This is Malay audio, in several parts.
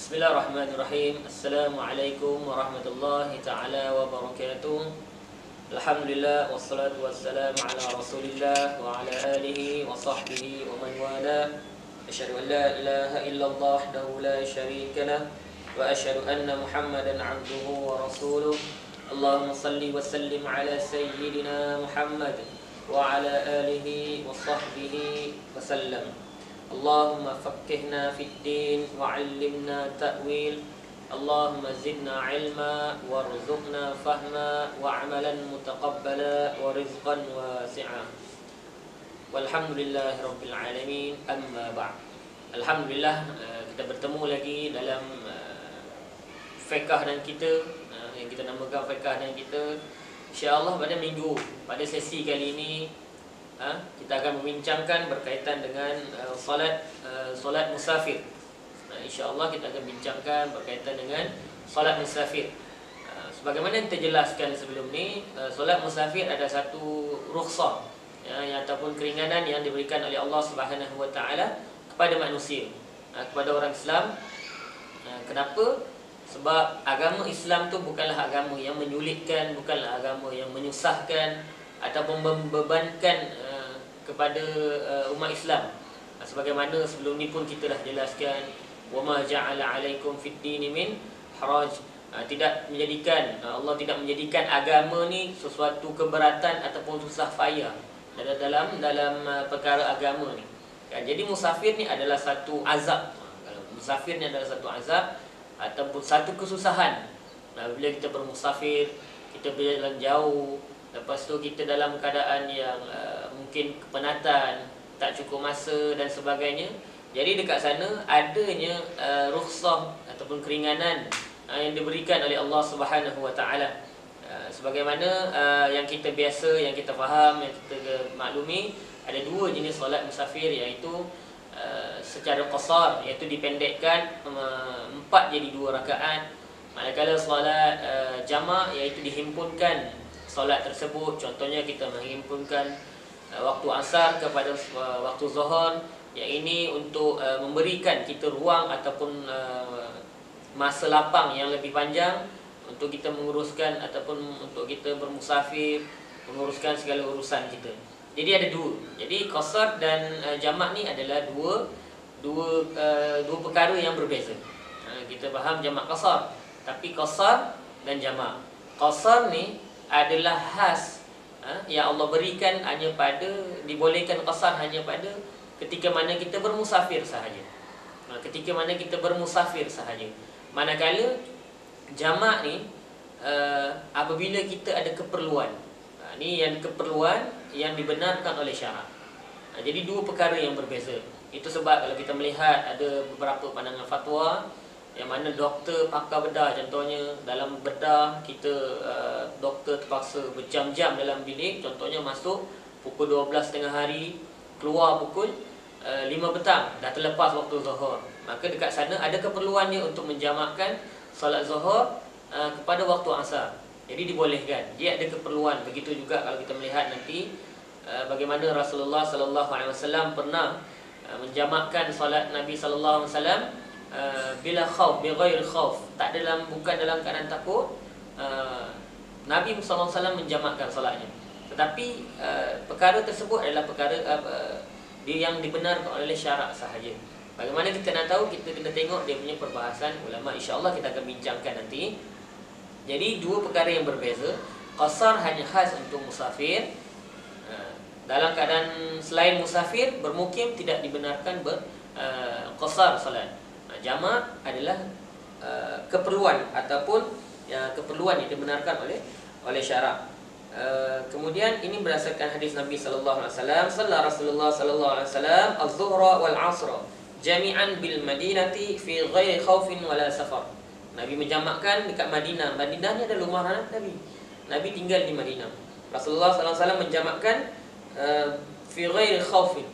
Bismillahirrahmanirrahim. Assalamualaikum warahmatullahi ta'ala wabarakatuh. Alhamdulillah wassalatu wassalamu ala Rasulillah wa ala alihi wa sahbihi wa man wala. Asyhadu an la ilaha illallah wahdahu la syarika lah wa asyhadu anna Muhammadan 'abduhu wa rasuluh. Allahumma salli wa sallim ala sayyidina Muhammad wa ala alihi wa sahbihi wa sallam. Allahumma faqqihna fid din wa 'allimna ta'wil. Allahumma zidna 'ilma warzuqna fahma wa 'amalan mutaqabbala wa rizqan wasi'a. Walhamdulillahi rabbil alamin. Amma ba'd. Alhamdulillah, kita bertemu lagi dalam fiqh dan kita yang kita namakan fiqh dan kita. Insya-Allah pada sesi kali ini kita akan membincangkan berkaitan dengan solat musafir. InsyaAllah kita akan bincangkan berkaitan dengan solat musafir. Sebagaimana yang terjelaskan sebelum ni, solat musafir ada satu rukhsah ataupun keringanan yang diberikan oleh Allah Subhanahu Wa Taala kepada manusia, kepada orang Islam. Kenapa? Sebab agama Islam tu bukanlah agama yang menyulitkan, bukanlah agama yang menyusahkan ataupun membebankan kepada umat Islam. Sebagaimana sebelum ni pun kita dah jelaskan, wama ja'ala 'alaikum fid dini min haraj. Allah tidak menjadikan agama ni sesuatu keberatan ataupun susah payah dalam perkara agama ni. Jadi musafir ni adalah satu azab. Musafir ni adalah satu azab ataupun satu kesusahan. Bila kita bermusafir, kita berjalan jauh, lepas tu kita dalam keadaan yang mungkin kepenatan, tak cukup masa dan sebagainya. Jadi dekat sana adanya rukhsah ataupun keringanan yang diberikan oleh Allah Subhanahu Wa Taala. Sebagaimana yang kita biasa, yang kita faham, yang kita maklumi, ada dua jenis solat musafir, iaitu secara qasar, iaitu dipendekkan 4 jadi 2 rakaat. Manakala solat jamak, iaitu dihimpunkan solat tersebut. Contohnya kita menghimpunkan waktu asar kepada waktu zuhur. Yang ini untuk memberikan kita ruang ataupun masa lapang yang lebih panjang untuk kita menguruskan ataupun untuk kita bermusafir, menguruskan segala urusan kita. Jadi ada dua. Jadi qasar dan jamak ni adalah dua perkara yang berbeza. Kita faham jamak qasar, tapi qasar dan jamak. Qasar ni adalah khas yang Allah berikan hanya pada, dibolehkan qasar hanya pada ketika mana kita bermusafir sahaja. Ketika mana kita bermusafir sahaja. Manakala jamak ni apabila kita ada keperluan. Ni yang keperluan yang dibenarkan oleh syarak. Jadi dua perkara yang berbeza. Itu sebab kalau kita melihat ada beberapa pandangan fatwa yang mana doktor pakar bedah, contohnya dalam bedah kita doktor terpaksa berjam-jam dalam bilik. Contohnya masuk pukul 12 tengah hari, keluar pukul 5 petang, dah terlepas waktu zuhur. Maka dekat sana ada keperluannya untuk menjamakkan solat zuhur kepada waktu asar. Jadi dibolehkan. Dia ada keperluan. Begitu juga kalau kita melihat nanti bagaimana Rasulullah sallallahu alaihi wasallam pernah menjamakkan solat Nabi sallallahu alaihi wasallam bila khauf, bighair khauf, bukan dalam keadaan takut. Nabi sallallahu alaihi wasallam menjamakkan solatnya. Tetapi perkara tersebut adalah perkara yang dibenarkan oleh syarak sahaja. Bagaimana kita nak tahu? Kita kena tengok dia punya perbahasan ulama. InsyaAllah kita akan bincangkan nanti. Jadi dua perkara yang berbeza. Qasar hanya khas untuk musafir. Dalam keadaan selain musafir, bermukim tidak dibenarkan qasar salat. Jamak adalah keperluan ataupun keperluan yang dibenarkan oleh syarak. Kemudian ini berdasarkan hadis Nabi sallallahu alaihi wasallam, salla Rasulullah sallallahu alaihi wasallam az-zuhra wal 'asra jami'an bil madinati fi ghairi khaufin wala safar. Nabi menjamakkan dekat Madinah. Madinah ni adalah rumah Nabi. Nabi tinggal di Madinah. Rasulullah sallallahu alaihi wasallam menjamakkan fi ghairi khaufin,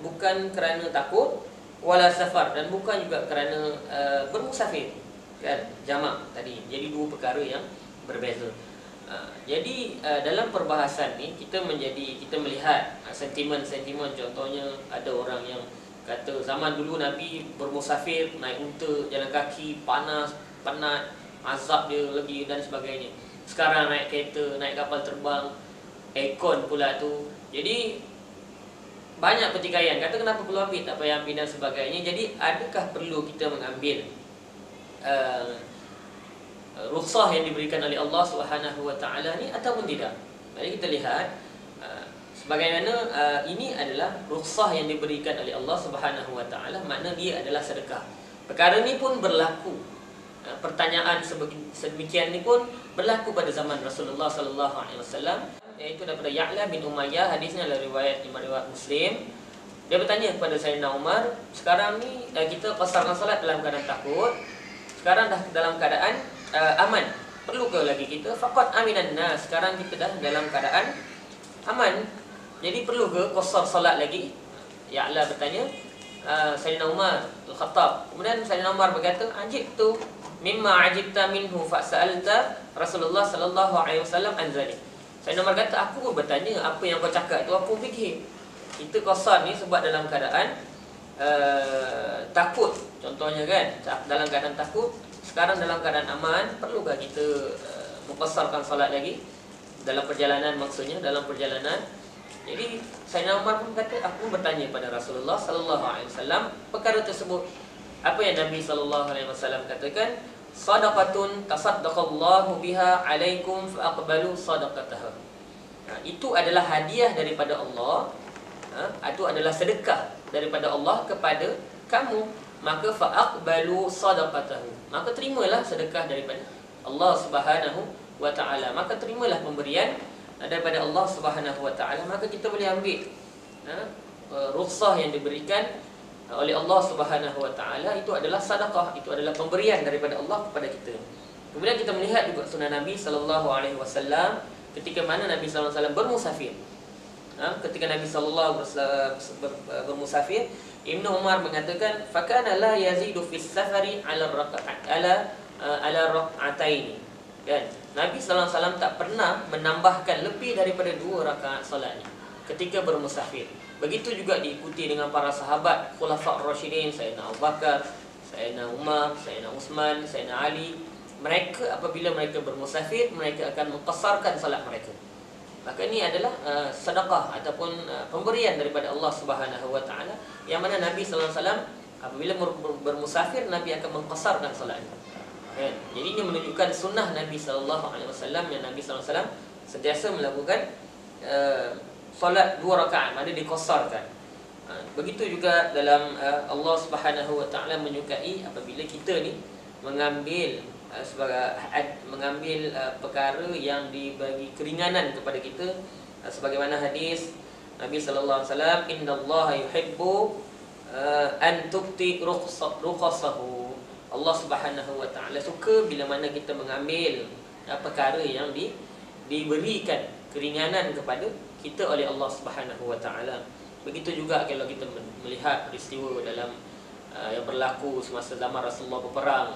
bukan kerana takut, wala safar, dan bukan juga kerana bermusafir. Kan jamak tadi. Jadi dua perkara yang berbeza. Jadi dalam perbahasan ni kita melihat sentimen-sentimen. Contohnya ada orang yang Kata zaman dulu Nabi bermusafir, naik unta, jalan kaki, panas, penat, azab dia lagi dan sebagainya. Sekarang naik kereta, naik kapal terbang, aircon pula tu. Jadi banyak pertikaian. Kata kenapa perlu ambil, tak payah ambil dan sebagainya. Jadi adakah perlu kita mengambil rukhsah yang diberikan oleh Allah Subhanahu Wa Taala ni ataupun tidak? Mari kita lihat sebagaimana ini adalah rukhsah yang diberikan oleh Allah Subhanahu Wa Taala, makna dia adalah sedekah. Perkara ni pun berlaku. Pertanyaan sedemikian ni pun berlaku pada zaman Rasulullah sallallahu alaihi wasallam, iaitu daripada Ya'la bin Umayyah. Hadisnya adalah riwayat Muslim. Dia bertanya kepada Sayyidina Umar, sekarang ni kita qasarkan salat dalam keadaan takut, sekarang dah dalam keadaan aman, perlukah lagi kita faqad aminan nas, sekarang kita dah dalam keadaan aman, jadi perlu ke qasar salat lagi? Ya'la bertanya Sayyidina Umar Al-Khattab. Kemudian Sayyidina Umar berkata, ajibtu mimma ajibta minhu fa'sa'alta Rasulullah sallallahu alaihi wasallam an zalik. Sayyidina Umar kata, aku pun bertanya apa yang kau cakap tu, aku fikir kita qasar ni sebab dalam keadaan takut, contohnya kan, dalam keadaan takut, sekarang dalam keadaan aman, perlukah kita mengqasarkan salat lagi dalam perjalanan, maksudnya dalam perjalanan. Jadi Sayyidina Umar pun kata, aku pun bertanya pada Rasulullah sallallahu alaihi wasallam perkara tersebut. Apa yang Nabi sallallahu alaihi wasallam katakan, sadaqatun tasaddaqallahu biha alaikum faqbalu sadaqataha. Itu adalah hadiah daripada Allah, itu adalah sedekah daripada Allah kepada kamu, maka faqbalu sadaqatahu, maka terimalah sedekah daripada Allah Subhanahu wa taala, maka terimalah pemberian daripada Allah Subhanahu wa taala, maka kita boleh ambil rukhsah yang diberikan oleh Allah Subhanahu wa taala, itu adalah sedekah, itu adalah pemberian daripada Allah kepada kita. Kemudian kita melihat juga sunnah Nabi sallallahu alaihi wasallam ketika mana Nabi sallallahu alaihi wasallam bermusafir. Ketika Nabi sallallahu alaihi wasallam bermusafir, Ibnu Umar mengatakan, fakana la yazidu fis safari ala rak'atain. Kan? Nabi sallallahu alaihi wasallam tak pernah menambahkan lebih daripada 2 rakaat solatnya ketika bermusafir. Begitu juga diikuti dengan para sahabat Khulafa' Ar-Rasyidin, Sayyidina Abu Bakar, Sayyidina Umar, Sayyidina Uthman, Sayyidina Ali. Mereka apabila mereka bermusafir, mereka akan mengqasarkan salat mereka. Maka ini adalah sedekah ataupun pemberian daripada Allah Subhanahu wa taala, yang mana Nabi sallallahu alaihi wasallam apabila bermusafir, Nabi akan mengqasarkan salatnya. Jadi ini menunjukkan sunnah Nabi sallallahu alaihi wasallam, yang Nabi sallallahu alaihi wasallam sentiasa melakukan solat 2 rakaat, mana diqasarkan. Begitu juga dalam Allah Subhanahu wa taala menyukai apabila kita ni mengambil perkara yang dibagi keringanan kepada kita, sebagaimana hadis Nabi sallallahu alaihi wasallam, innallaha yuhibbu an tu'ti rukhsahu. Allah Subhanahu wa taala suka bila mana kita mengambil perkara yang diberikan keringanan kepada kita oleh Allah Subhanahu wa taala. Begitu juga kalau kita melihat peristiwa dalam yang berlaku semasa zaman Rasulullah berperang.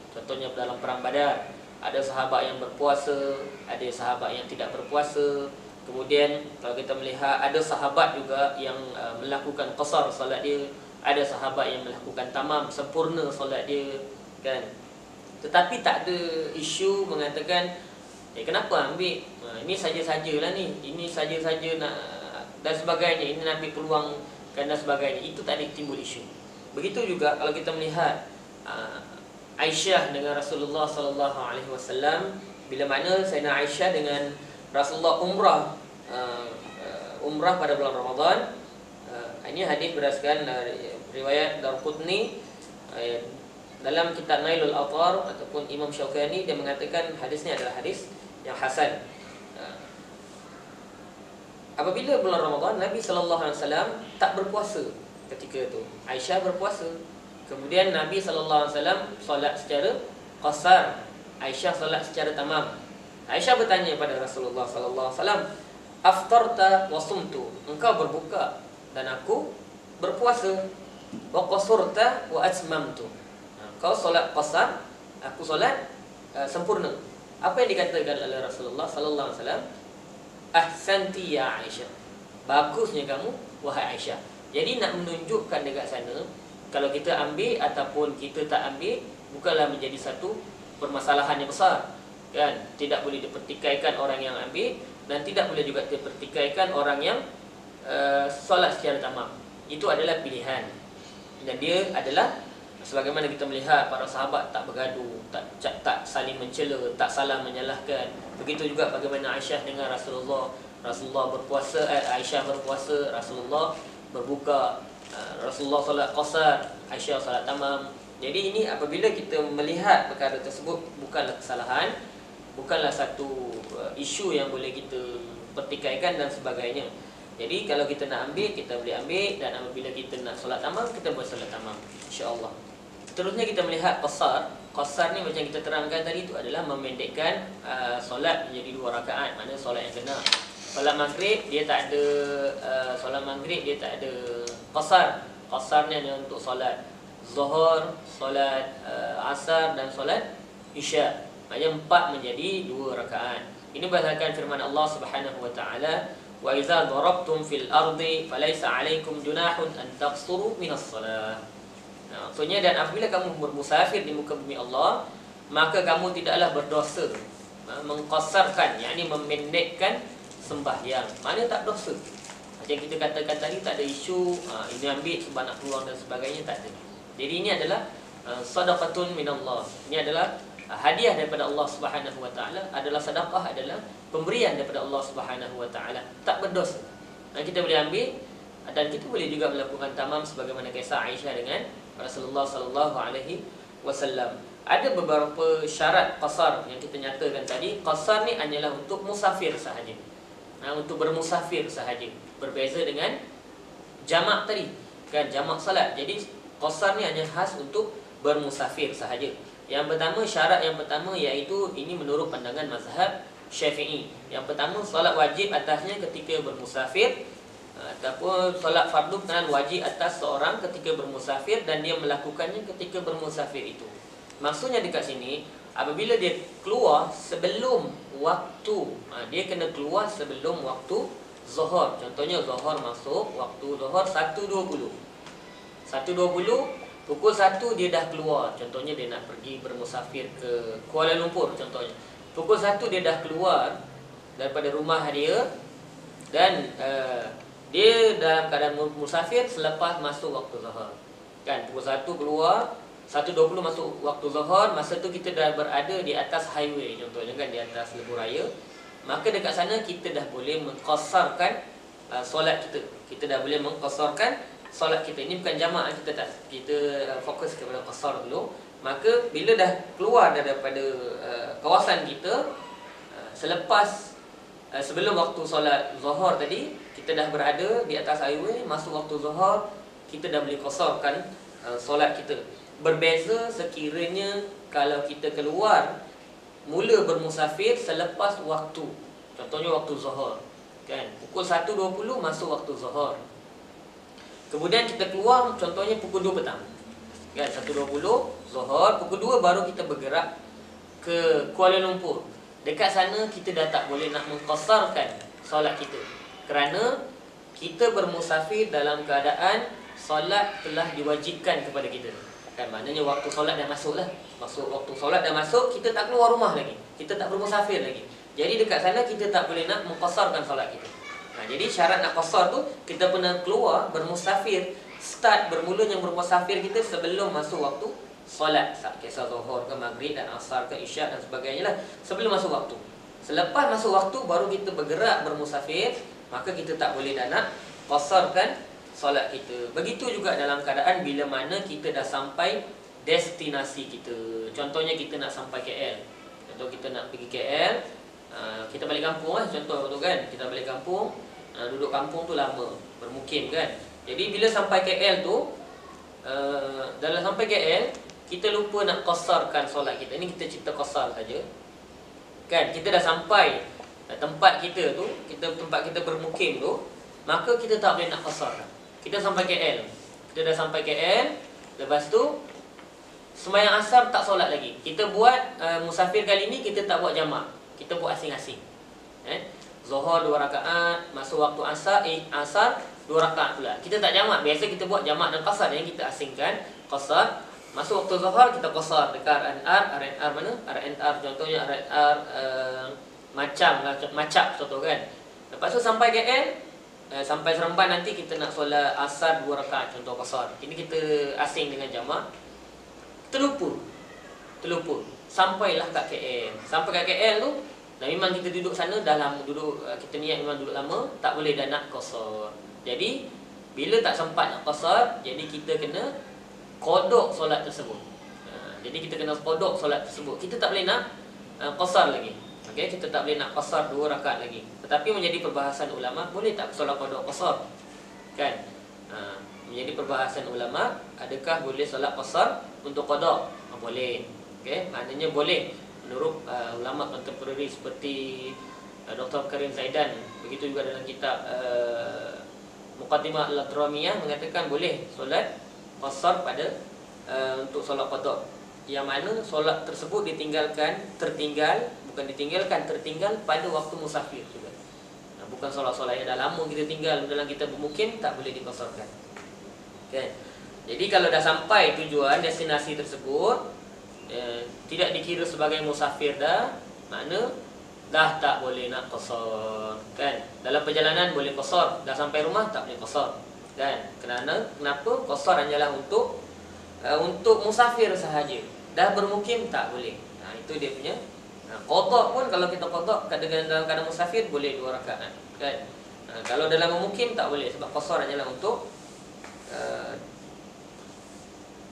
Contohnya dalam perang Badar, ada sahabat yang berpuasa, ada sahabat yang tidak berpuasa. Kemudian kalau kita melihat, ada sahabat juga yang melakukan qasar solat dia, ada sahabat yang melakukan tamam, sempurna solat dia, kan. Tetapi tak ada isu mengatakan kenapa ambil ini saja-sajalah ni, ini saja-saja nak dan sebagainya, ini nak ambil peluang dan sebagainya. Itu tak ada timbul isu. Begitu juga kalau kita melihat Aisyah dengan Rasulullah sallallahu alaihi wasallam, bila mana Sayyidina Aisyah dengan Rasulullah umrah pada bulan Ramadan. Ini hadis berdasarkan riwayat Darqutni dalam kitab Nailul Awtar, ataupun Imam Syaukani, dia mengatakan hadis ini adalah hadis yang hasan. Apabila bulan Ramadan, Nabi sallallahu alaihi wasallam tak berpuasa ketika itu. Aisyah berpuasa. Kemudian Nabi sallallahu alaihi wasallam solat secara qasar, Aisyah solat secara tamam. Aisyah bertanya pada Rasulullah sallallahu alaihi wasallam, aftarta wa sumtu, engkau berbuka dan aku berpuasa. Wa qasurta wa atmamtu, kau solat qasar, aku solat sempurna. Apa yang dikatakan oleh Rasulullah sallallahu alaihi wasallam? Ahsanti ya Aisyah, bagusnya kamu wahai Aisyah. Jadi nak menunjukkan dekat sana, kalau kita ambil ataupun kita tak ambil, bukanlah menjadi satu permasalahan yang besar, kan? Tidak boleh dipertikaikan orang yang ambil, dan tidak boleh juga dipertikaikan orang yang solat secara tamam. Itu adalah pilihan, dan dia adalah sebagaimana kita melihat para sahabat tak bergaduh, tak saling mencela, tak salah menyalahkan. Begitu juga bagaimana Aisyah dengan Rasulullah. Rasulullah berpuasa, Aisyah berpuasa, Rasulullah berbuka, Rasulullah solat qasar, Aisyah solat tamam. Jadi ini apabila kita melihat perkara tersebut bukanlah kesalahan, bukanlah satu isu yang boleh kita pertikaikan dan sebagainya. Jadi kalau kita nak ambil, kita boleh ambil, dan apabila kita nak solat tamam, kita boleh solat tamam, insya-Allah. Seterusnya kita melihat qasar. Qasar ni macam kita terangkan tadi, itu adalah memendekkan solat menjadi 2 rakaat, maknanya solat yang kena. Solat maghrib dia tak ada solat maghrib dia tak ada qasar. Qasar ni hanya untuk solat zuhur, solat asar dan solat isya. Maknanya 4 menjadi 2 rakaat. Ini berdasarkan firman Allah Subhanahu wa taala, "Wa idza darabtum fil ardi falaysa 'alaikum junahun an taqsuru minas salat." Maksudnya, dan apabila kamu bermusafir di muka bumi Allah, maka kamu tidaklah berdosa mengqasarkan, yakni memendekkan sembahyang. Mana tak dosa. Macam kita katakan tadi, tak ada isu ini ambil sebab nak keluar dan sebagainya, tak ada. Jadi ini adalah sadaqatun minallah. Ini adalah hadiah daripada Allah Subhanahu wa taala, adalah sedekah, adalah pemberian daripada Allah Subhanahu wa taala. Tak berdosa. Dan kita boleh ambil, dan kita boleh juga melakukan tamam sebagaimana kisah Aisyah dengan Rasulullah sallallahu alaihi wasallam. Ada beberapa syarat qasar yang kita nyatakan tadi. Qasar ni hanyalah untuk musafir sahaja. Untuk bermusafir sahaja. Berbeza dengan jamak tadi, kan, jamak salat. Jadi qasar ni hanya khas untuk bermusafir sahaja. Yang pertama, syarat yang pertama iaitu, ini menurut pandangan mazhab Syafi'i. Yang pertama, solat wajib atasnya ketika bermusafir, ataupun solat fardu kenan wajib atas seorang ketika bermusafir, dan dia melakukannya ketika bermusafir itu. Maksudnya dekat sini, apabila dia keluar sebelum waktu, dia kena keluar sebelum waktu zuhur. Contohnya zuhur masuk, waktu zuhur 1.20. 1.20, pukul 1 dia dah keluar. Contohnya dia nak pergi bermusafir ke Kuala Lumpur contohnya. Pukul 1 dia dah keluar daripada rumah dia, dan dia dalam keadaan musafir selepas masuk waktu zuhur. Kan, pukul 1 keluar, 1.20 masuk waktu zuhur. Masa tu kita dah berada di atas highway contohnya, kan, di atas lebuh raya. Maka dekat sana kita dah boleh mengqasarkan solat kita. Kita dah boleh mengqasarkan solat kita. Ini bukan jamak, kita fokus kepada qasar dulu. Maka bila dah keluar daripada kawasan kita, selepas sebelum waktu solat zuhur tadi, kita dah berada di atas highway, masuk waktu zuhur, kita dah boleh qasarkan solat kita. Berbeza sekiranya kalau kita keluar mula bermusafir selepas waktu. Contohnya waktu zuhur, kan, pukul 1.20 masuk waktu zuhur. Kemudian kita keluar contohnya pukul 2 petang. Kan, 1.20 zuhur, pukul 2 baru kita bergerak ke Kuala Lumpur. Dekat sana kita dah tak boleh nak mengqasarkan solat kita, kerana kita bermusafir dalam keadaan solat telah diwajibkan kepada kita. Kan, maknanya waktu solat dah masuk lah. Waktu solat dah masuk, kita tak keluar rumah lagi, kita tak bermusafir lagi. Jadi dekat sana kita tak boleh nak mengqasarkan solat kita. Jadi syarat nak qasar tu, kita pernah keluar bermusafir, start bermulanya bermusafir kita sebelum masuk waktu solat, kisah zuhur ke maghrib dan asar ke isyak dan sebagainya lah, sebelum masuk waktu. Selepas masuk waktu baru kita bergerak bermusafir, maka kita tak boleh dah nak qasarkan solat kita. Begitu juga dalam keadaan bila mana kita dah sampai destinasi kita. Contohnya kita nak sampai KL. Contoh kita nak pergi KL, kita balik kampung lah, contoh tu kan, kita balik kampung, duduk kampung tu lama, bermukim kan. Jadi bila sampai KL tu, dalam sampai KL, kita lupa nak qasarkan solat kita. Ini kita cerita qasar saja. Kan, kita dah sampai tempat kita tu, tempat kita bermukim tu, maka kita tak boleh nak qasarkan. Kita sampai KL. Kita dah sampai KL, lepas tu sembahyang asar tak solat lagi. Kita buat musafir kali ni kita tak buat jamak. Kita buat asing-asing. Zuhur 2 rakaat, masuk waktu asar 2 rakaat pula. Kita tak jamak. Biasa kita buat jamak dan qasar. Yang kita asingkan qasar. Masuk waktu zuhur kita qasar dekat RNR. RNR mana? RNR contohnya RNR macam contoh kan. Lepas tu sampai KL, sampai Seremban nanti kita nak solat asar 2 rakaat contoh qasar. Ini kita asing dengan jamak. Terlupa. Sampailah kat KL. Sampai kat KL tu, dan memang kita duduk sana dah lama duduk, kita niat memang duduk lama, tak boleh dah nak qasar. Jadi bila tak sempat nak qasar, jadi kita kena qada solat tersebut. Jadi kita kena qada solat tersebut. Kita tak boleh nak qasar lagi. Okey, kita tak boleh nak qasar 2 rakaat lagi. Tetapi menjadi perbahasan ulama, boleh tak solat qada qasar? Kan? Menjadi perbahasan ulama, adakah boleh solat qasar untuk qada? Boleh. Okey, maknanya boleh. Menurut ulama kontemporari seperti Dr. Karim Zaidan, begitu juga dalam kitab Muqaddimah Al-Adramiyah mengatakan boleh solat qasar pada untuk solat qada. Yang mana solat tersebut tertinggal pada waktu musafir juga. Bukan solat-solat yang dah lama kita tinggal dalam kita bermukim, tak boleh diqasarkan. Okay. Jadi kalau dah sampai tujuan destinasi tersebut, tidak dikira sebagai musafir dah, makna dah tak boleh nak qasar, kan? Dalam perjalanan boleh qasar, dah sampai rumah tak boleh qasar, kan? Kenapa? Qasar hanyalah untuk musafir sahaja. Dah bermukim tak boleh. Itu dia punya. Qada pun kalau kita qada dalam keadaan musafir boleh 2 rakaat, kan? Kalau dalam bermukim tak boleh, sebab qasar hanyalah untuk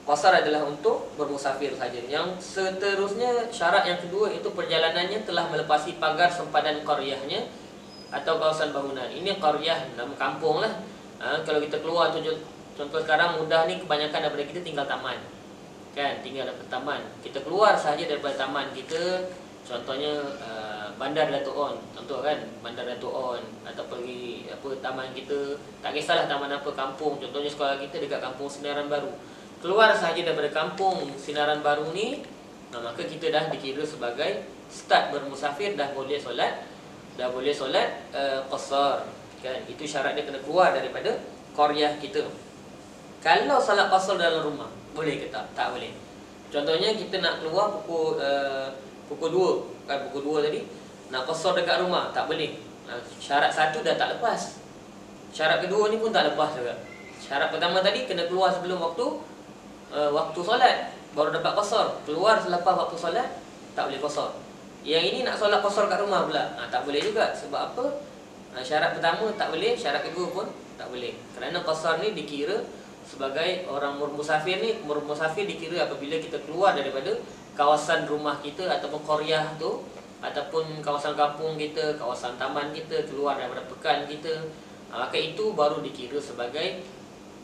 qasar adalah untuk bermusafir saja. Yang seterusnya, syarat yang kedua itu perjalanannya telah melepasi pagar sempadan qaryahnya atau kawasan bangunan. Ini qaryah, nama kampung lah. Kalau kita keluar, contoh sekarang mudah ni, kebanyakan daripada kita tinggal taman, kan? Tinggal daripada taman. Kita keluar sahaja daripada taman kita, contohnya Bandar Datuk On, contoh kan, Bandar Datuk On, atau pergi taman kita, tak kisahlah taman apa, kampung, contohnya sekolah kita dekat Kampung Sinaran Baru. Keluar sahaja daripada Kampung Sinaran Baru ni, maka kita dah dikira sebagai start bermusafir, dah boleh solat qasar, kan? Itu syarat dia kena keluar daripada qaryah kita. Kalau solat qasar dalam rumah, boleh ke tak? Tak boleh. Contohnya kita nak keluar pukul 2, kan, pukul 2 tadi, nak qasar dekat rumah, tak boleh. Syarat satu dah tak lepas, syarat kedua ni pun tak lepas juga. Syarat pertama tadi kena keluar sebelum waktu solat, baru dapat qasar. Keluar selepas waktu solat, tak boleh qasar. Yang ini nak solat qasar kat rumah pula, tak boleh juga. Sebab apa? Syarat pertama tak boleh, syarat kedua pun tak boleh. Kerana qasar ni dikira sebagai orang musafir ni, musafir dikira apabila kita keluar daripada kawasan rumah kita ataupun qaryah tu, ataupun kawasan kampung kita, kawasan taman kita, keluar daripada pekan kita, maka itu baru dikira sebagai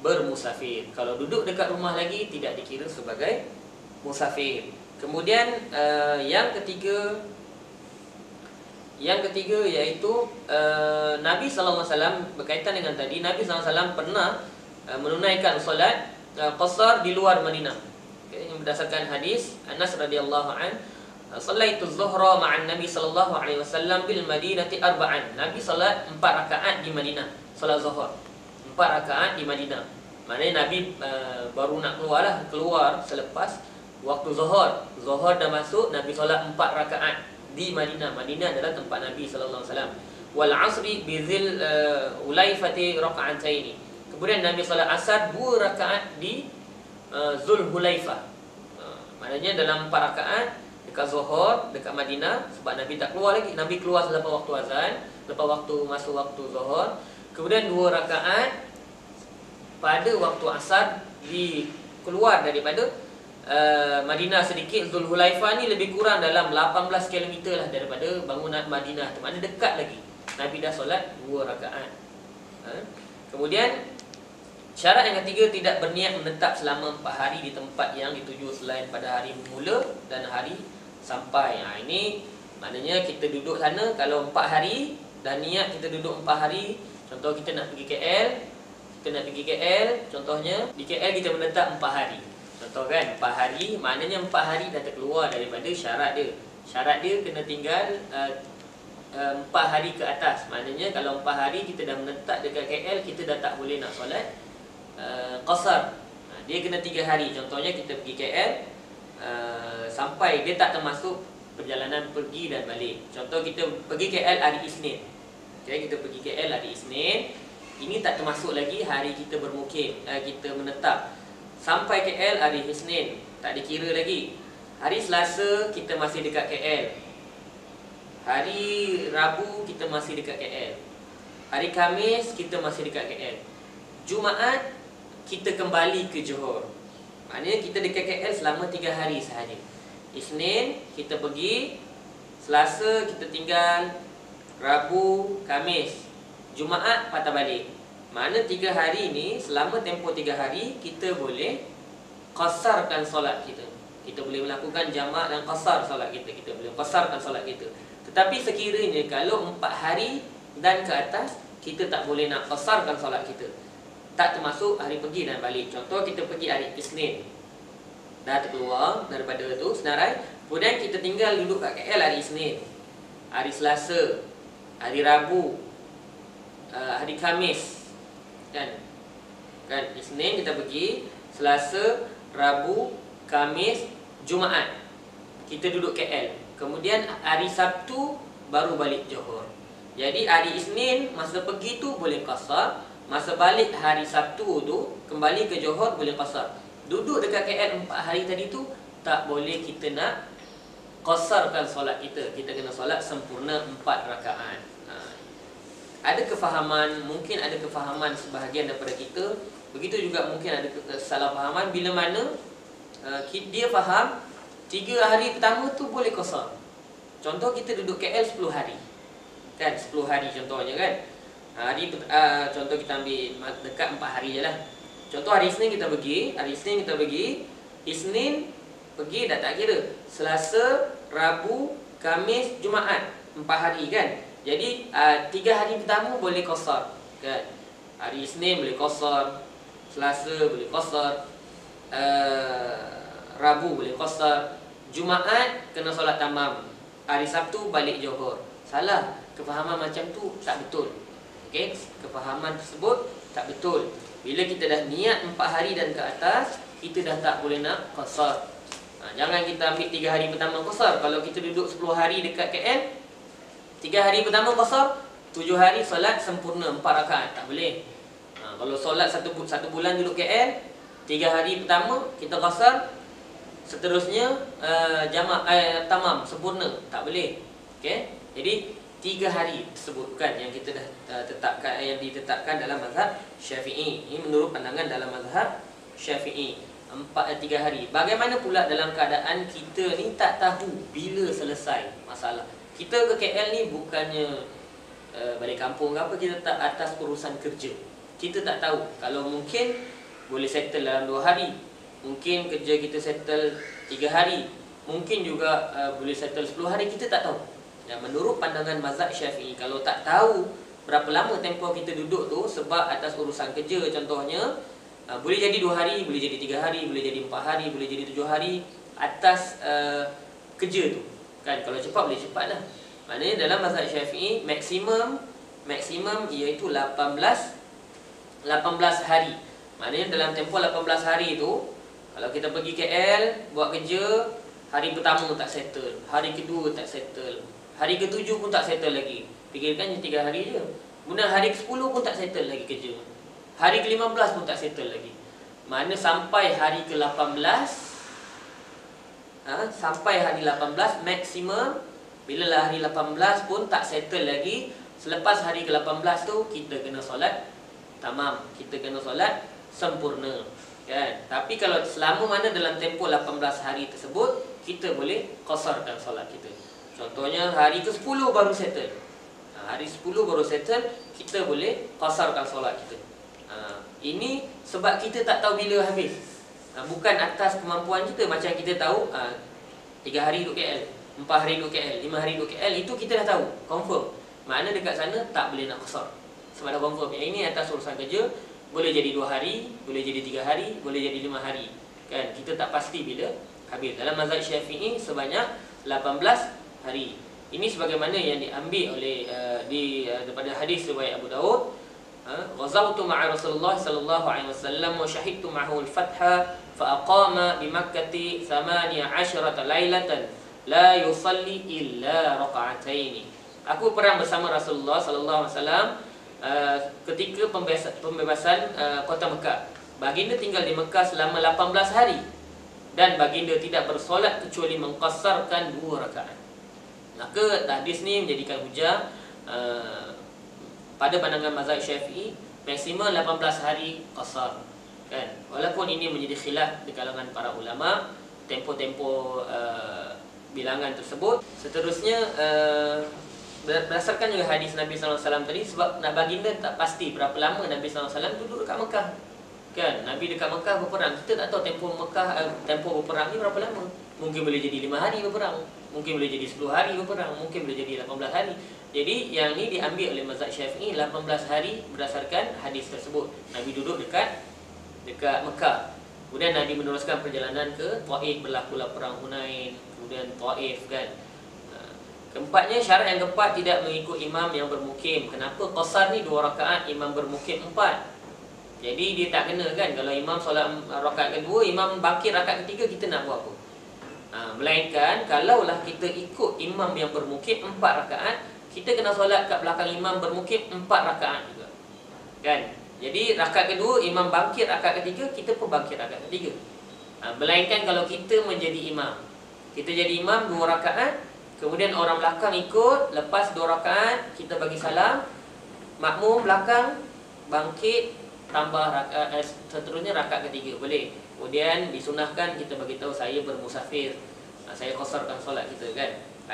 bermusafir. Kalau duduk dekat rumah lagi, tidak dikira sebagai musafir. Kemudian yang ketiga iaitu Nabi SAW berkaitan dengan tadi, Nabi SAW pernah menunaikan solat qasar di luar Madinah. Okay, berdasarkan hadis Anas radhiyallahu an, "Shallaitu zuhra ma'an Nabi sallallahu alaihi wasallam bil Madinati arba'an." Nabi salat 4 rakaat di Madinah, solat zuhur. 4 rakaat di Madinah. Maknanya Nabi baru nak keluar selepas waktu zuhur. Zuhur dah masuk, Nabi solat 4 rakaat di Madinah. Madinah adalah tempat Nabi sallallahu alaihi wasallam. Wal 'asri bi dzil ulaifati raka'ataini. Kemudian Nabi solat asar 2 rakaat di Zulhulaifah. Maknanya dalam 4 rakaat dekat zuhur, dekat Madinah, sebab Nabi tak keluar lagi. Nabi keluar selepas waktu azan, lepas waktu masuk waktu zuhur. Kemudian 2 rakaat pada waktu asar keluar daripada Madinah sedikit. Zulhulaifah ni lebih kurang dalam 18 km lah daripada bangunan Madinah tu. Maknanya dekat lagi. Nabi dah solat 2 rakaat. Kemudian syarat yang ketiga, tidak berniat menetap selama 4 hari di tempat yang dituju selain pada hari bermula dan hari sampai. Ini maknanya kita duduk sana, kalau 4 hari dan niat kita duduk 4 hari. Contoh kita nak pergi KL, contohnya di KL kita menetap 4 hari. Contoh kan, 4 hari, maknanya 4 hari dah terkeluar daripada syarat dia. Syarat dia kena tinggal 4 hari ke atas. Maknanya kalau 4 hari kita dah menetap dekat KL, kita dah tak boleh nak solat qasar. Dia kena 3 hari. Contohnya kita pergi KL, sampai dia tak termasuk perjalanan pergi dan balik. Contoh kita pergi KL hari Isnin. Okay, kita pergi KL hari Isnin. Ini tak termasuk lagi hari kita bermukim, kita menetap. Sampai KL hari Isnin, tak dikira lagi. Hari Selasa kita masih dekat KL. Hari Rabu kita masih dekat KL. Hari Khamis kita masih dekat KL. Jumaat kita kembali ke Johor. Maknanya kita dekat KL selama 3 hari sahaja. Isnin kita pergi, Selasa kita tinggal, Rabu, Khamis, Jumaat patah balik. Mana 3 hari ni, selama tempoh 3 hari kita boleh qasarkan solat kita. Kita boleh melakukan jamak dan qasar solat kita. Kita boleh qasarkan solat kita. Tetapi sekiranya kalau 4 hari dan ke atas, kita tak boleh nak qasarkan solat kita. Tak termasuk hari pergi dan balik. Contoh kita pergi hari Isnin, dah terkeluar daripada tu senarai, kemudian kita tinggal duduk kat KL hari Isnin, hari Selasa, hari Rabu, hari Khamis. Kan Isnin kita pergi, Selasa, Rabu, Khamis, Jumaat kita duduk KL. Kemudian hari Sabtu baru balik Johor. Jadi hari Isnin masa pergi tu boleh qasar, masa balik hari Sabtu tu kembali ke Johor boleh qasar. Duduk dekat KL 4 hari tadi tu tak boleh kita nak qasarkan solat kita. Kita kena solat sempurna 4 rakaat. Ada kefahaman, mungkin ada kefahaman sebahagian daripada kita. Begitu juga mungkin ada salah fahaman bila mana dia faham 3 hari pertama tu boleh qasar. Contoh kita duduk KL 10 hari. Kan 10 hari contohnya kan. Contoh kita ambil dekat 4 hari je lah. Contoh hari Isnin kita pergi, Isnin pergi dah tak kira. Selasa, Rabu, Khamis, Jumaat, 4 hari kan. Jadi 3 hari pertama boleh qasar kan. Hari Isnin boleh qasar, Selasa boleh qasar, Rabu boleh qasar, Jumaat kena solat tamam, hari Sabtu balik Johor. Salah, kefahaman macam tu tak betul. Okey, kefahaman tersebut tak betul. Bila kita dah niat 4 hari dan ke atas, kita dah tak boleh nak qasar. Jangan kita ambil 3 hari pertama qasar. Kalau kita duduk 10 hari dekat KL, 3 hari pertama qasar, 7 hari solat sempurna 4 rakaat, tak boleh. Kalau solat satu bulan duduk KL, 3 hari pertama kita qasar, seterusnya jamak tamam sempurna, tak boleh. Okey. Jadi 3 hari tersebut kan yang kita dah tetapkan, yang ditetapkan dalam mazhab Syafi'i. Ini menurut pandangan dalam mazhab Syafi'i, 3 hari. Bagaimana pula dalam keadaan kita ni tak tahu bila selesai masalah? Kita ke KL ni bukannya balik kampung ke apa, kita tak atas urusan kerja. Kita tak tahu. Kalau mungkin boleh settle dalam 2 hari. Mungkin kerja kita settle 3 hari. Mungkin juga boleh settle 10 hari, kita tak tahu. Dan menurut pandangan mazhab Syafi'i, kalau tak tahu berapa lama tempoh kita duduk tu sebab atas urusan kerja contohnya, boleh jadi 2 hari, boleh jadi 3 hari, boleh jadi 4 hari, boleh jadi 7 hari atas kerja tu. Kan kalau cepat boleh cepat lah. Maknanya dalam mazhab Syafi'i maksimum iaitu 18 hari. Maknanya dalam tempoh 18 hari tu, kalau kita pergi KL buat kerja, hari pertama tak settle, hari kedua tak settle, hari ke-7 pun tak settle lagi. Fikirkan 3 hari je. Kemudian hari ke-10 pun tak settle lagi kerja. Hari ke-15 pun tak settle lagi. Mana sampai hari ke-18, sampai hari 18 maksimum. Bila lah hari 18 pun tak settle lagi, selepas hari ke-18 tu kita kena solat tamam, kita kena solat sempurna kan. Tapi kalau selama mana dalam tempoh 18 hari tersebut, kita boleh qasarkan solat kita. Contohnya hari ke-10 baru settle, hari 10 baru settle, kita boleh qasarkan solat kita. Ini sebab kita tak tahu bila habis. Bukan atas kemampuan kita. Macam kita tahu 3 hari duduk KL, 4 hari duduk KL, 5 hari duduk KL, itu kita dah tahu, confirm. Makna dekat sana tak boleh nak qasar sebab dah confirm. Yang ini atas urusan kerja, boleh jadi 2 hari, boleh jadi 3 hari, boleh jadi 5 hari kan. Kita tak pasti bila habis. Dalam mazhab Syafi'i sebanyak 18 hari. Ini sebagaimana yang diambil oleh daripada hadis riwayat Abu Daud. Ghazawtu ma'a Rasulullah sallallahu alaihi wasallam wa syahidtu ma'ahu al-fatha fa aqama bi Makkah 18 lailatan la yusalli illa raka'ataini. Aku perang bersama Rasulullah sallallahu alaihi wasallam ketika pembebasan kota Mekah. Baginda tinggal di Mekah selama 18 hari dan baginda tidak bersolat kecuali mengqasarkan 2 rakaat. Maka hadis ni menjadikan hujah pada pandangan mazhab Syafi'i maksimum 18 hari qasar, kan? Walaupun ini menjadi khilaf di kalangan para ulama tempo-tempo bilangan tersebut. Seterusnya berdasarkan juga hadis Nabi sallallahu alaihi wasallam tadi, sebab baginda tak pasti berapa lama Nabi sallallahu alaihi wasallam duduk dekat Mekah, kan? Nabi dekat Mekah berperang, kita tak tahu tempoh Mekah tempoh berperang ni berapa lama. Mungkin boleh jadi 5 hari berperang, mungkin boleh jadi 10 hari berperang, mungkin boleh jadi 18 hari. Jadi yang ni diambil oleh mazhab Syafi'i 18 hari berdasarkan hadis tersebut. Nabi duduk dekat Mekah. Kemudian Nabi meneruskan perjalanan ke Taif, berlakulah perang Hunain, kemudian Taif, kan. Keempatnya, syarat yang keempat, tidak mengikut imam yang bermukim. Kenapa qasar ni 2 rakaat, imam bermukim 4? Jadi dia tak kena, kan? Kalau imam solat rakaat kedua, imam bangkit rakaat ketiga, kita nak buat apa? Melainkan kalaulah kita ikut imam yang bermukim 4 rakaat, kita kena solat kat belakang imam bermukim 4 rakaat juga, kan? Jadi rakaat kedua imam bangkit rakaat ketiga, kita pun bangkit rakaat ketiga. Melainkan kalau kita menjadi imam, kita jadi imam 2 rakaat, kemudian orang belakang ikut, lepas 2 rakaat kita bagi salam, makmum belakang bangkit tambah rakaat, seterusnya rakaat ketiga boleh. Kemudian disunahkan kita bagi tahu saya bermusafir, saya qasarkan solat kita, kan?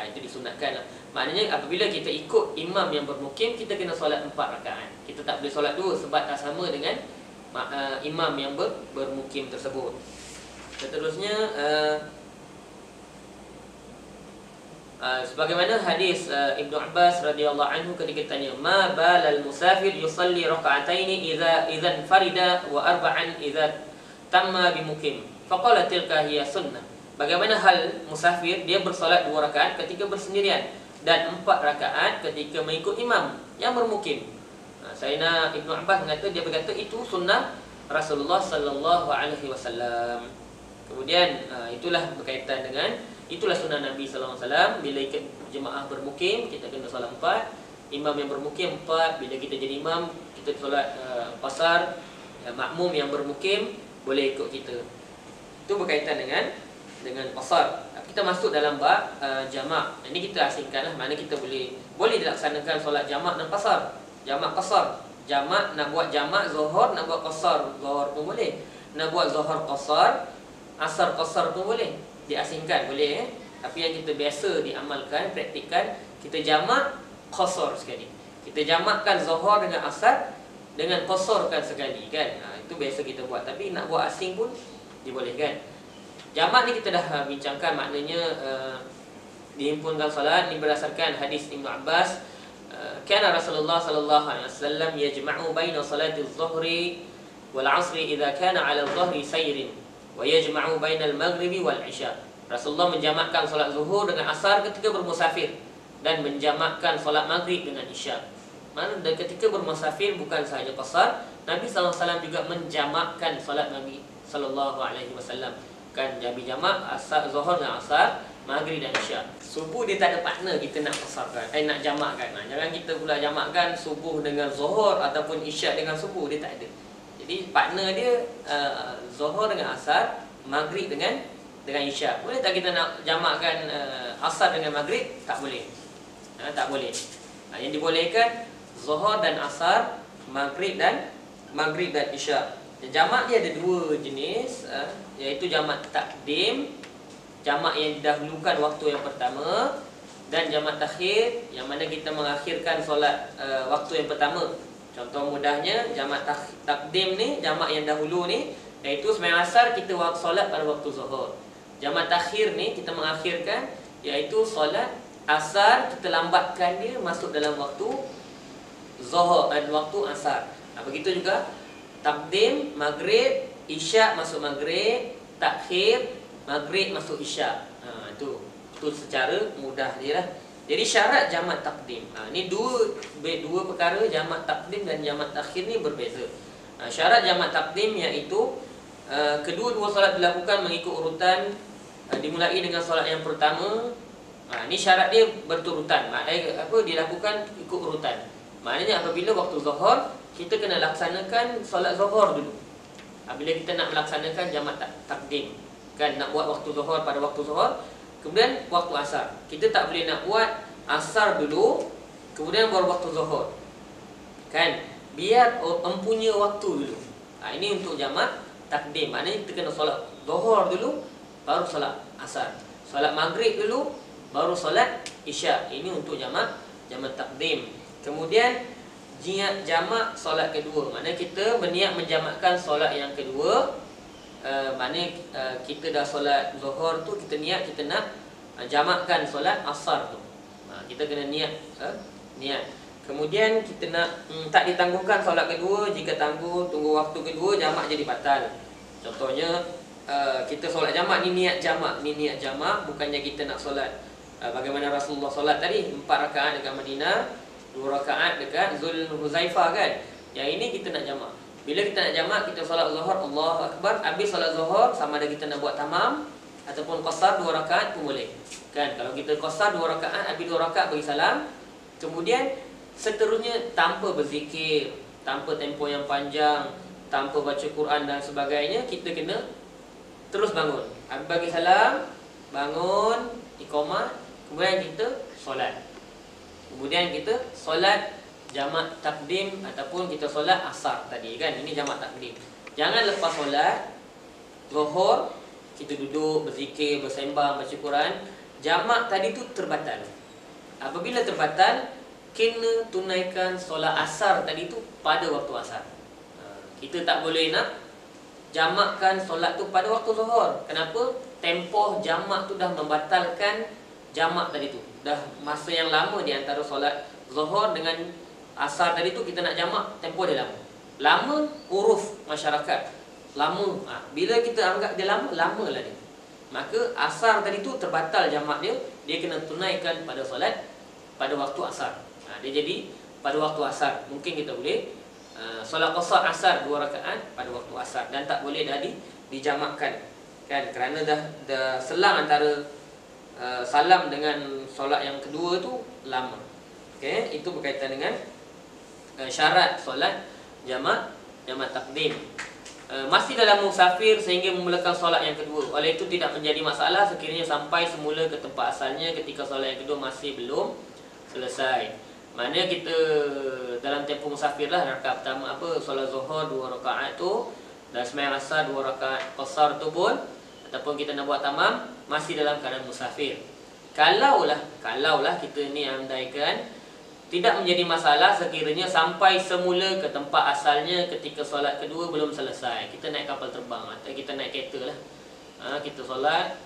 Itu disunatkan lah. Maknanya apabila kita ikut imam yang bermukim, kita kena solat 4 rakaat. Kita tak boleh solat 2 sebab tak sama dengan imam yang bermukim tersebut. Seterusnya sebagaimana hadis Ibnu Abbas radhiyallahu anhu ketika ditanya, ma balal musafir yusalli raka'ataini idza farida wa arba'an idza tamma bimukim. Faqala tilka hiya sunnah. Bagaimana hal musafir, dia bersolat 2 rakaat ketika bersendirian dan 4 rakaat ketika mengikut imam yang bermukim. Sayyidina Ibnu Abbas dia berkata itu sunnah Rasulullah sallallahu alaihi wasallam. Kemudian itulah berkaitan dengan itulah sunnah Nabi sallallahu alaihi wasallam. Bila ikut jemaah bermukim, kita kena solat 4. Imam yang bermukim 4. Bila kita jadi imam, kita solat qasar. Makmum yang bermukim boleh ikut kita. Itu berkaitan dengan qasar. Kita masuk dalam bab jamak. Ini kita asingkanlah, mana kita boleh dilaksanakan solat jamak dan qasar. Jamak qasar. Jamak, nak buat jamak zuhur, nak buat qasar zuhur pun boleh. Nak buat zuhur qasar, asar qasar pun boleh. Diasingkan boleh, Tapi yang kita biasa diamalkan, praktikkan, kita jamak qasar sekali. Kita jamakkan zuhur dengan asar dengan qasarkan sekali, kan? Itu biasa kita buat. Tapi nak buat asing pun dibolehkan. Jamak ni kita dah bincangkan, maknanya dihimpunkan salat ni berdasarkan hadis Ibnu Abbas. Kana Rasulullah sallallahu alaihi wasallam yajma'u baina salati adh-dhuhri wal 'ashri idza kana 'ala adh-dhuhri sayrin wa yajma'u baina al-maghribi wal 'isha. Rasulullah menjamakkan solat zuhur dengan asar ketika bermusafir dan menjamakkan solat maghrib dengan isya. Mana ketika bermusafir bukan sahaja qasar, Nabi sallallahu alaihi wasallam juga menjamakkan solat Nabi sallallahu alaihi wasallam. Kan Nabi jamak asar zuhur dengan asar, maghrib dan isya. Subuh dia tak ada partner kita nak qasarkan, nak jamakkan. Jangan kita pula jamakkan subuh dengan zuhur ataupun isya dengan subuh, dia tak ada. Jadi partner dia zuhur dengan asar, maghrib dengan isya. Boleh tak kita nak jamakkan asar dengan maghrib? Tak boleh. Tak boleh. Yang dibolehkan zuhur dan asar, maghrib dan isya. Jamak dia ada 2 jenis, iaitu jamak takdim, jamak yang didahulukan waktu yang pertama, dan jamak takhir yang mana kita mengakhirkan solat waktu yang pertama. Contoh mudahnya, jamak takdim ni, jamak yang dahulu ni, iaitu sembahyang asar kita solat pada waktu zuhur. Jamak takhir ni kita mengakhirkan, iaitu solat asar kita lambatkan dia masuk dalam waktu zuhur dan waktu asar. Begitu juga takdim, maghrib, isya masuk maghrib, takhir, maghrib masuk isya. Itu secara mudah dia lah. Jadi syarat jamak takdim. Ini dua perkara, jamak takdim dan jamak takhir ni berbeza. Syarat jamak takdim iaitu kedua-dua solat dilakukan mengikut urutan, dimulai dengan solat yang pertama. Ini syarat dia berturutan. Maknanya apa? Dilakukan ikut urutan. Maknanya apabila waktu zuhur, kita kena laksanakan solat zuhur dulu. Bila kita nak melaksanakan jamak takdim, kan, nak buat waktu zuhur pada waktu zuhur, kemudian waktu asar. Kita tak boleh nak buat asar dulu kemudian baru waktu zuhur. Kan? Biar empunya waktu dulu. Ini untuk jamak takdim. Maknanya kita kena solat zuhur dulu baru solat asar. Solat maghrib dulu baru solat isyak. Ini untuk jamak takdim. Kemudian niat jamak solat kedua. Maknanya kita berniat menjamakkan solat yang kedua. Maknanya kita dah solat zuhur tu, kita niat kita nak jamakkan solat asar tu. Kita kena niat niat. Kemudian kita nak tak ditangguhkan solat kedua. Jika tunggu waktu kedua, jamak jadi batal. Contohnya kita solat jamak ni niat jamak, bukannya kita nak solat bagaimana Rasulullah solat tadi, 4 rakaat dekat Madinah, 2 rakaat dekat Zulhuzaifah, kan. Yang ini kita nak jamak. Bila kita nak jamak, kita solat zuhur, Allahu Akbar. Habis solat zuhur, sama ada kita nak buat tamam ataupun qasar 2 rakaat pun boleh. Kan, kalau kita qasar 2 rakaat, habis 2 rakaat bagi salam. Kemudian seterusnya tanpa berzikir, tanpa tempoh yang panjang, tanpa baca Quran dan sebagainya, kita kena terus bangun. Habis bagi salam, bangun, iqamah, kemudian kita solat. Kemudian kita solat jamak takdim ataupun kita solat asar tadi, kan. Ini jamak takdim. Jangan lepas solat zuhur kita duduk berzikir, bersembang, baca Quran. Jamak tadi tu terbatal. Apabila terbatal, kena tunaikan solat asar tadi tu pada waktu asar. Kita tak boleh nak jamakkan solat tu pada waktu zuhur. Kenapa? Tempoh jamak tu dah membatalkan jamak tadi tu. Dah masa yang lama di antara solat zuhur dengan asar tadi tu, kita nak jamak, tempoh dia lama. Lama uruf masyarakat. Lama. Bila kita anggap dia lama, lamalah dia. Maka asar tadi tu terbatal jamak dia, dia kena tunaikan pada solat pada waktu asar. Dia jadi pada waktu asar. Mungkin kita boleh solat qasar asar 2 rakaat pada waktu asar, dan tak boleh dah dijamakkan, kan, kerana dah selang antara salam dengan solat yang kedua tu lama. Okey, itu berkaitan dengan syarat solat jamak takdim. Masih dalam musafir sehingga memulakan solat yang kedua. Oleh itu tidak menjadi masalah sekiranya sampai semula ke tempat asalnya ketika solat yang kedua masih belum selesai. Maknanya kita dalam tempoh musafir lah, rakaat pertama solat zuhur 2 rakaat tu, dan sembahyang asar 2 rakaat qasar tu pun, ataupun kita nak buat tamam, masih dalam keadaan musafir. Kalaulah kita ni andaikan tidak menjadi masalah sekiranya sampai semula ke tempat asalnya ketika solat kedua belum selesai. Kita naik kapal terbang atau kita naik kereta lah. Kita solat,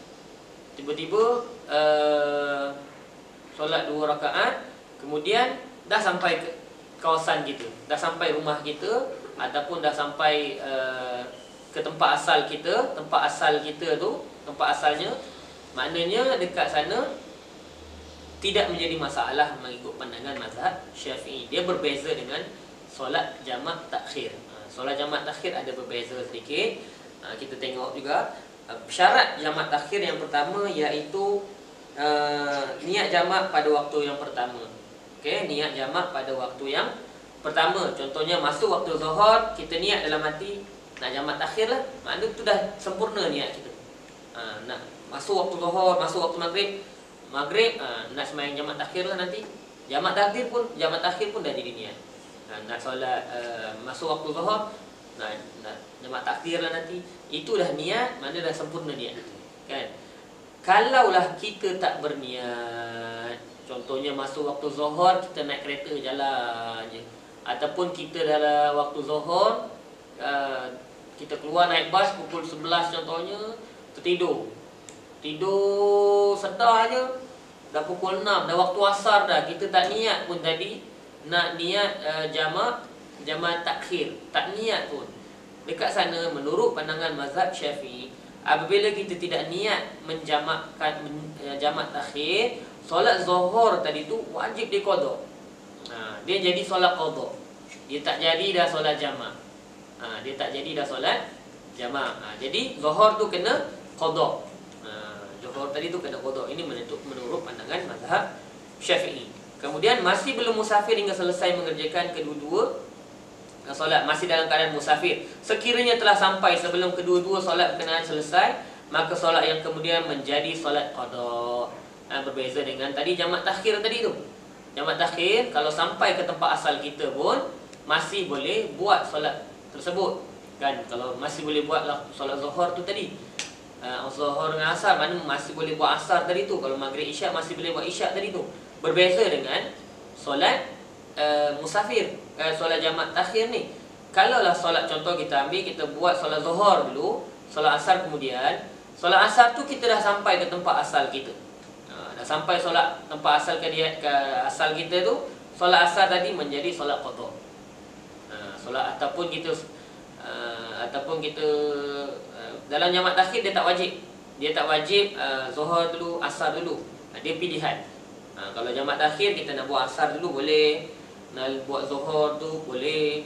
tiba-tiba solat 2 rakaat, kemudian dah sampai ke kawasan kita, dah sampai rumah kita, ataupun dah sampai ke tempat asal kita. Tempat asalnya maknanya dekat sana tidak menjadi masalah mengikut pandangan mazhab Syafi'i. Dia berbeza dengan solat jamak takhir. Solat jamak takhir ada berbeza sedikit. Kita tengok juga syarat jamak takhir yang pertama iaitu niat jamak pada waktu yang pertama. Okey, niat jamak pada waktu yang pertama. Contohnya masuk waktu zuhur, kita niat dalam hati nak jamak takhir lah. Maknanya tu dah sempurna niat kita. Nak masuk waktu zuhur, masuk waktu maghrib, nak sembahyang jamak takhir lah nanti. Jamak takhir pun dah jadi niat. Nak solat masuk waktu zuhur, nak jamak takhir lah nanti. Itu dah niat, mana dah sempurna niat itu, kan. Kalaulah kita tak berniat, contohnya masuk waktu zuhur kita naik kereta jalan je, ataupun kita dalam waktu zuhur kita keluar naik bas pukul 11 contohnya, tertidur sedar je, dah pukul 6, dah waktu asar dah, kita tak niat pun tadi nak niat jamak takhir, tak niat pun. Dekat sana menurut pandangan mazhab Syafi'i, apabila kita tidak niat menjamakkan jamak takhir, solat zuhur tadi tu wajib diqada. Dia jadi solat qada. Dia tak jadi dah solat jamak. Dia tak jadi dah solat jamak. Jadi zuhur tu kena qada. Zuhur tadi tu kena qada. Ini menurut pandangan mazhab Syafi'i. Kemudian masih belum musafir hingga selesai mengerjakan kedua-dua solat, masih dalam keadaan musafir. Sekiranya telah sampai sebelum kedua-dua solat berkenaan selesai, maka solat yang kemudian menjadi solat qada. Berbeza dengan tadi jamak takhir tadi tu. Jamak takhir kalau sampai ke tempat asal kita pun masih boleh buat solat tersebut. Kan, kalau masih boleh buatlah solat zuhur tu tadi. Zuhur dengan asar, mana masih boleh buat asar tadi tu. Kalau maghrib isyak masih boleh buat isyak tadi tu. Berbeza dengan solat musafir, solat jamak takhir ni. Kalaulah solat, contoh kita ambil, kita buat solat zuhur dulu, solat asar kemudian. Solat asar tu kita dah sampai ke tempat asal kita. Dah sampai solat tempat asal ke asal kita tu, solat asar tadi menjadi solat qada. Solat ataupun kita dalam jamak takhir dia tak wajib. Dia tak wajib zuhur dulu, asar dulu. Dia pilihan. Kalau jamak takhir kita nak buat asar dulu boleh, nak buat zuhur tu boleh,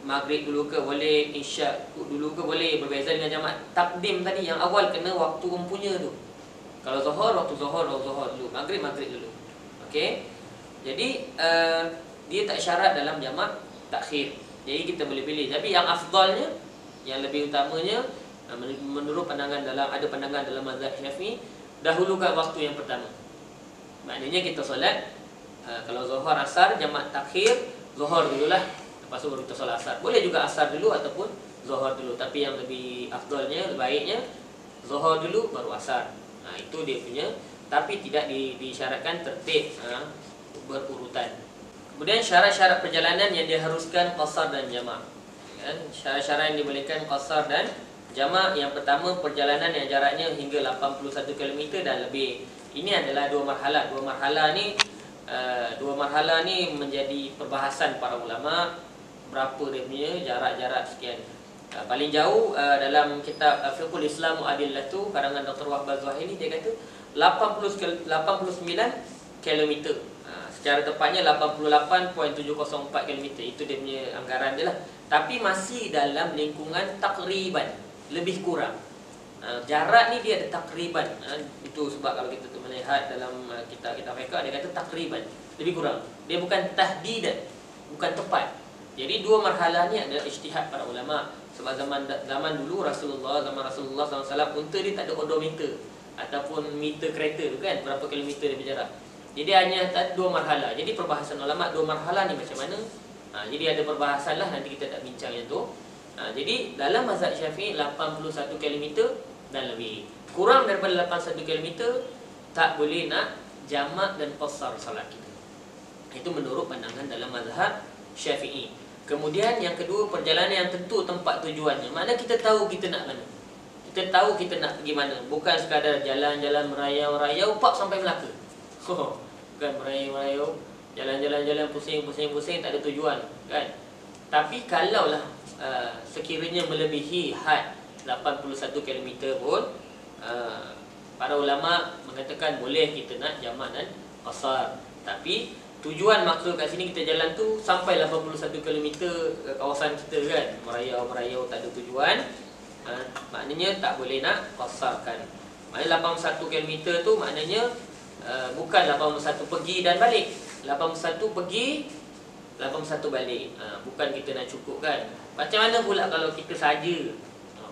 maghrib dulu ke boleh, isyak dulu ke boleh. Berbeza dengan jamak takdim tadi yang awal kena waktu mempunya tu. Kalau zuhur, waktu zuhur dulu, maghrib dulu. Okey. Jadi dia tak syarat dalam jamak takhir. Jadi kita boleh pilih. Tapi yang afdalnya, yang lebih utamanya menurut pandangan ada pandangan dalam mazhab Syafi'i, dahulukan waktu yang pertama. Maknanya kita solat kalau zuhur asar jamak takhir, zuhur dululah, lepas tu baru kita solat asar. Boleh juga asar dulu ataupun zuhur dulu, tapi yang lebih afdalnya, lebih baiknya zuhur dulu baru asar. Itu dia punya, tapi tidak disyaratkan tertib berurutan. Kemudian syarat-syarat perjalanan yang diharuskan qasar dan jamak. Syarat-syarat yang dibolehkan qasar dan jamak. Yang pertama, perjalanan yang jaraknya hingga 81 km dan lebih. Ini adalah dua marhalah. Dua marhalah ni menjadi perbahasan para ulama. Berapa dia punya jarak-jarak sekian. Paling jauh dalam kitab Fiqhul Islam Mu'adillatu karangan Dr. Wahbah Zuhaili, dia kata 89 km. Secara tepatnya 88.704 km. Itu dia punya anggaran dia lah. Tapi masih dalam lingkungan takriban, lebih kurang. Jarak ni dia ada takriban. Itu sebab kalau kita melihat dalam kitab-kitab fiqh, dia kata takriban, lebih kurang. Dia bukan tahdidan, bukan tepat. Jadi dua marhalah ni adalah ijtihad para ulama. Sebab zaman dulu Rasulullah SAW, unta dia tak ada odometer ataupun meter kereta tu kan, berapa kilometer dia berjarak. Jadi hanya dua marhalah. Jadi perbahasan ulama dua marhalah ni macam mana? Jadi ada perbahasan lah, nanti kita tak bincang yang tu. Jadi dalam mazhab Syafi'i 81 km dan lebih. Kurang daripada 81 km tak boleh nak jamak dan qasar salat kita. Itu menurut pandangan dalam mazhab Syafi'i. Kemudian yang kedua, perjalanan yang tentu tempat tujuannya. Maknanya kita tahu kita nak mana. Kita tahu kita nak pergi mana. Bukan sekadar jalan-jalan merayau-rayau pak sampai Melaka. Bukan merayau-rayau, jalan-jalan pusing-pusing tak ada tujuan, kan? Tapi kalaulah sekiranya melebihi had 81 km pun, para ulama mengatakan boleh kita nak jamak dan qasar. Tapi tujuan maksud kat sini kita jalan tu sampai 81 km ke kawasan kita kan, merayau-merayau tak ada tujuan, maknanya tak boleh nak qasarkan. Maknanya 81 km tu maknanya bukan 81 pergi dan balik. 81 pergi, 81 balik. Bukan kita nak cukupkan. Macam mana pula kalau kita saja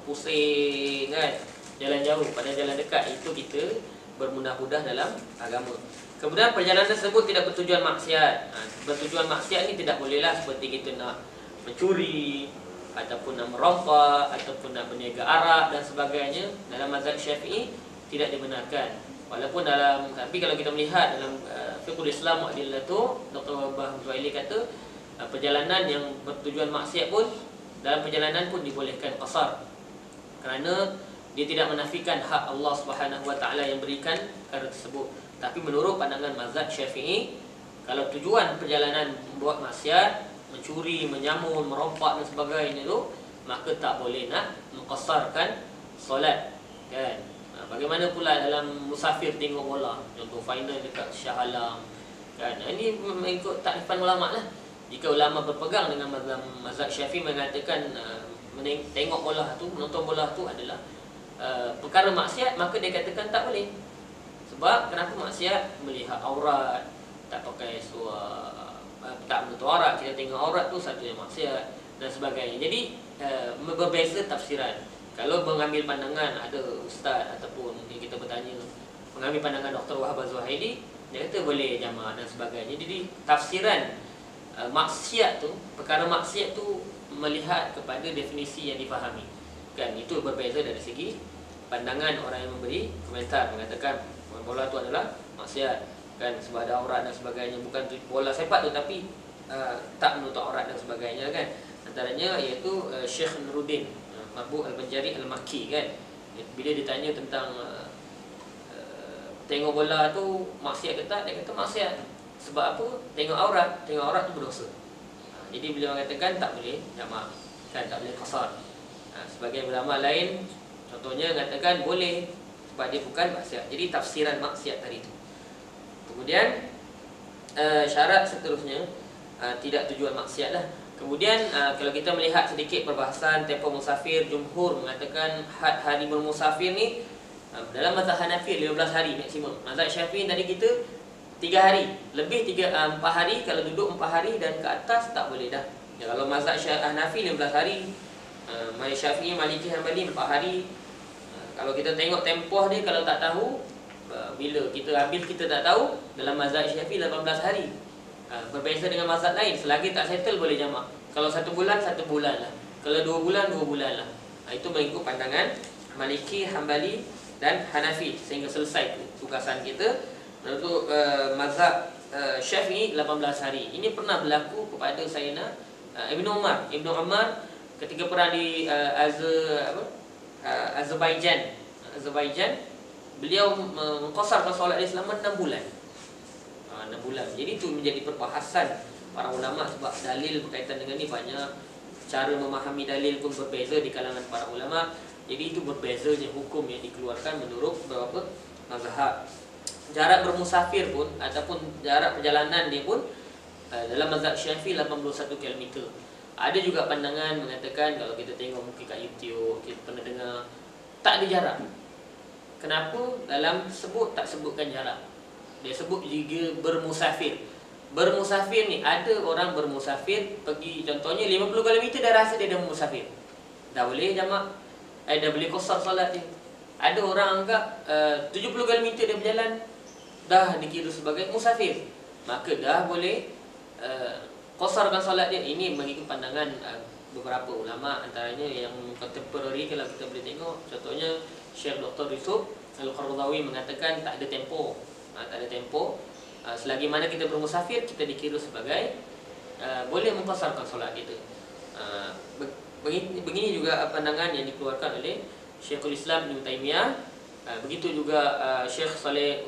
pusing kan, jalan jauh pada jalan dekat, itu kita bermudah-mudah dalam agama. Kemudian perjalanan tersebut tidak bertujuan maksiat. Bertujuan maksiat ni tidak bolehlah seperti kita nak mencuri ataupun nak merompak ataupun nak berniaga arak dan sebagainya. Dalam mazhab Syafi'i tidak dibenarkan. Walaupun tapi kalau kita melihat dalam Fiqhul Islam Mu'adillatu, Dr. Wahbah Zuhaili kata perjalanan yang bertujuan maksiat pun, dalam perjalanan pun dibolehkan qasar, kerana dia tidak menafikan hak Allah Subhanahu Wa Taala yang berikan perkara tersebut. Tapi menurut pandangan mazhab Syafi'i, kalau tujuan perjalanan membuat maksiat, mencuri, menyamun, merompak dan sebagainya tu, maka tak boleh nak mengqasarkan solat, kan? Bagaimana pula dalam musafir tengok bola, contoh final dekat Shah Alam kan. Ini mengikut takrifan ulama lah. Jika ulama berpegang dengan mazhab Syafi'i mengatakan tengok bola tu, menonton bola tu adalah perkara maksiat, maka dia katakan tak boleh. Sebab kenapa maksiat? Melihat aurat, tak pakai seluar, tak menutup aurat, kita tengok aurat tu satu yang maksiat dan sebagainya. Jadi berbeza tafsiran. Kalau mengambil pandangan ada ustaz ataupun mungkin kita bertanya, mengambil pandangan Dr. Wahab Az-Zuhaili, dia kata boleh jamaah dan sebagainya. Jadi tafsiran maksiat tu, perkara maksiat tu melihat kepada definisi yang difahami. Kan itu berbeza dari segi pandangan orang yang memberi komentar, mengatakan bola tu adalah maksiat kan, sebab ada aurat dan sebagainya. Bukan bola sepak tu, tapi tak menutup aurat dan sebagainya kan. Antaranya iaitu Syekh Nuruddin Marbu Al-Banjari Al-Makki kan. Bila ditanya tentang tengok bola tu maksiat ke tak, dia kata maksiat. Sebab apa? Tengok aurat tu berdosa. Jadi beliau mengatakan tak boleh jamak kan, tak boleh qasar. Sebagai ulama lain contohnya mengatakan boleh sebab dia bukan maksiat. Jadi tafsiran maksiat tadi itu. Kemudian syarat seterusnya tidak tujuan maksiat lah. Kemudian kalau kita melihat sedikit perbahasan tempoh musafir, jumhur mengatakan had hari bermusafir ni dalam mazhab Hanafi 15 hari maksimum. Mazhab Syafi'i tadi kita 3 hari, lebih 4 hari. Kalau duduk 4 hari dan ke atas tak boleh dah. Ya, kalau mazhab Hanafi 15 hari, mazhab Syafi'i, Maliki, Hanbali 4 hari. Kalau kita tengok tempoh dia, kalau tak tahu bila kita habis kita tak tahu, dalam mazhab Syafi'i 18 hari. Berbeza dengan mazhab lain, selagi tak settle boleh jamak. Kalau 1 bulan, 1 bulan lah. Kalau 2 bulan, 2 bulan lah. Itu mengikut pandangan Maliki, Hanbali dan Hanafi sehingga selesai tugasan kita. Untuk mazhab Syafi'i 18 hari. Ini pernah berlaku kepada Sayyidina Ibnu Umar ketika perang di Azerbaijan. Beliau mengqasarkan solat dia selama 6 bulan. 6 bulan. Jadi itu menjadi perbahasan para ulama sebab dalil berkaitan dengan ni banyak. Cara memahami dalil pun berbeza di kalangan para ulama. Jadi itu berbezanya hukum yang dikeluarkan menurut beberapa mazhab. Jarak bermusafir pun ataupun jarak perjalanan dia pun dalam mazhab Syafi'i 81 km. Ada juga pandangan mengatakan, kalau kita tengok mungkin kat YouTube, kita pernah dengar, tak ada jarak. Kenapa? Dalam tak sebutkan jarak. Dia sebut juga bermusafir. Bermusafir ni, ada orang bermusafir pergi contohnya 50 km dah rasa dia dah musafir. Dah boleh jamak, dah boleh qasar solat dia. Ada orang anggap 70 km dia berjalan, dah dikira sebagai musafir, maka dah boleh qasarkan solat dia. Ini mengikut pandangan beberapa ulama, antaranya yang contemporary. Kalau kita boleh tengok, contohnya Syekh Dr. Yusuf Al-Qaradawi mengatakan tak ada tempoh. Tak ada tempoh. Selagi mana kita bermusafir, kita dikira sebagai boleh mengqasarkan solat kita. Begini juga pandangan yang dikeluarkan oleh Syekhul Islam Ibn Taymiyah. Begitu juga Syekh Saleh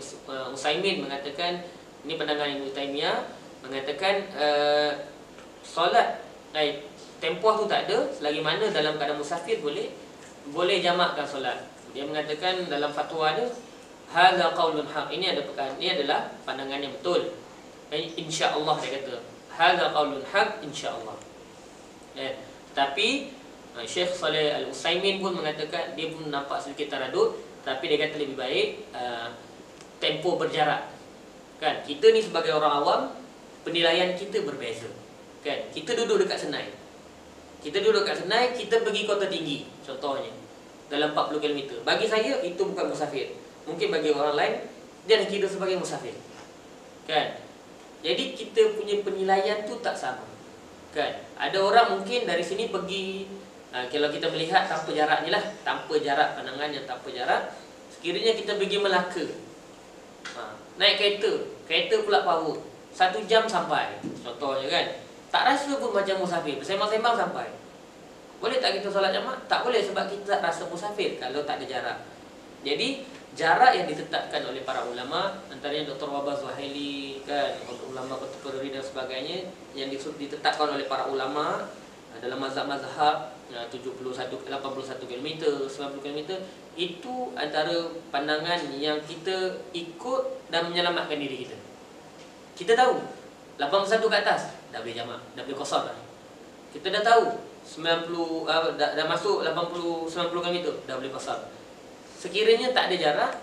Utsaimin mengatakan, ini pandangan Ibn Taymiyah, mengatakan solat tempoh tu tak ada selagi mana dalam keadaan musafir boleh jamakkan solat. Dia mengatakan dalam fatwa dia, hadza qaulun haq, ini adalah pandangan yang betul. Insya-Allah dia kata, hadza qaulun haq insya-Allah. Tapi Syekh Saleh Al-Utsaimin pun mengatakan, dia pun nampak sedikit taradud, tapi dia kata lebih baik tempoh berjarak. Kan, kita ni sebagai orang awam, penilaian kita berbeza. Kan, kita duduk dekat Senai. Kita pergi Kota Tinggi contohnya, dalam 40 km. Bagi saya itu bukan musafir. Mungkin bagi orang lain dia dikira sebagai musafir. Kan? Jadi kita punya penilaian tu tak sama. Kan? Ada orang mungkin dari sini pergi, kalau kita melihat tanpa jaraknya lah, tanpa jarak, pandangan yang tanpa jarak, sekiranya kita pergi Melaka, naik kereta pula power 1 jam sampai contohnya kan, tak rasa pun macam musafir, bersembang-sembang sampai. Boleh tak kita solat jamak? Tak boleh, sebab kita tak rasa musafir kalau tak ada jarak. Jadi jarak yang ditetapkan oleh para ulama, antaranya Dr. Wahab Az-Zuhaili kan, ulama contemporary dan sebagainya, yang ditetapkan oleh para ulama dalam mazhab-mazhab 71, 81 km, 90 km, itu antara pandangan yang kita ikut dan menyelamatkan diri kita. Kita tahu 81 ke atas dah boleh jamak, dah boleh qasar dah. Kita dah tahu 90 dah masuk 80 90 km dah boleh qasar. Sekiranya tak ada jarak,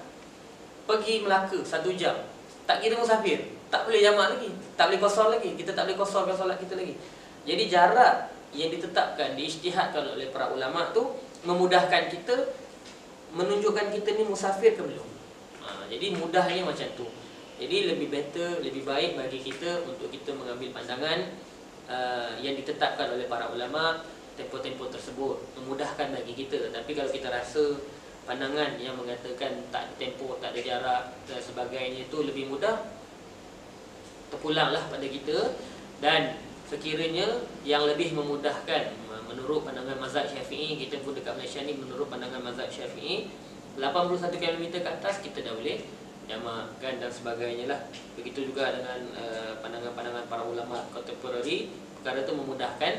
pergi Melaka 1 jam, tak kira musafir, tak boleh jamak lagi, tak boleh qasar lagi, kita tak boleh qasarkan solat kita lagi. Jadi jarak yang ditetapkan, diijtihadkan oleh para ulama tu memudahkan kita, menunjukkan kita ni musafir ke belum. Jadi mudahnya macam tu. Jadi lebih better, lebih baik bagi kita untuk kita mengambil pandangan yang ditetapkan oleh para ulama, tempoh-tempoh tersebut memudahkan bagi kita. Tapi kalau kita rasa pandangan yang mengatakan tak ada tempoh, tak ada jarak dan sebagainya itu lebih mudah, terpulanglah pada kita. Dan sekiranya yang lebih memudahkan menurut pandangan mazhab Syafi'i, kita pun dekat Malaysia ni menurut pandangan mazhab Syafi'i, 81 km ke atas kita dah boleh jamakkan dan sebagainya lah. Begitu juga dengan pandangan-pandangan para ulama contemporary. Perkara itu memudahkan